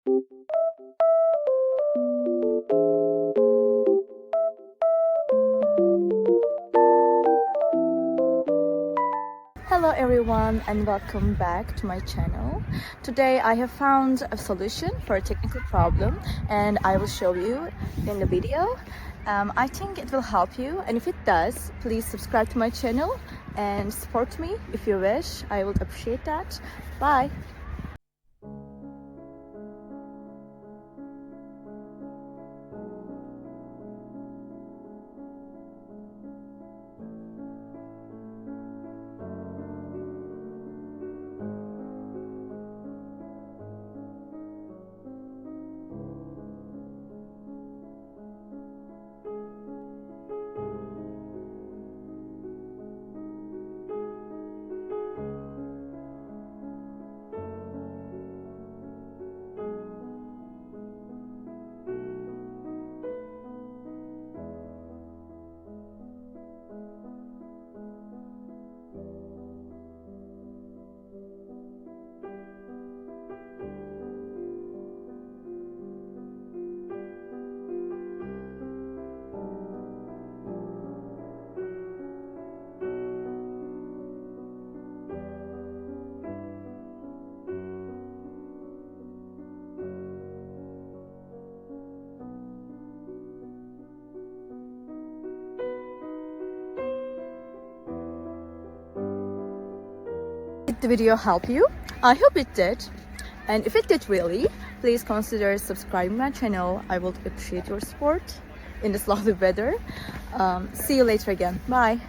Hello everyone and welcome back to my channel. Today I have found a solution for a technical problem and I will show you in the video. I think it will help you, and if it does, please subscribe to my channel and support me if you wish. I would appreciate that. Bye! Did the video help you? I hope it did. And if it did really, please consider subscribing my channel. I would appreciate your support in this lovely weather. See you later again. Bye.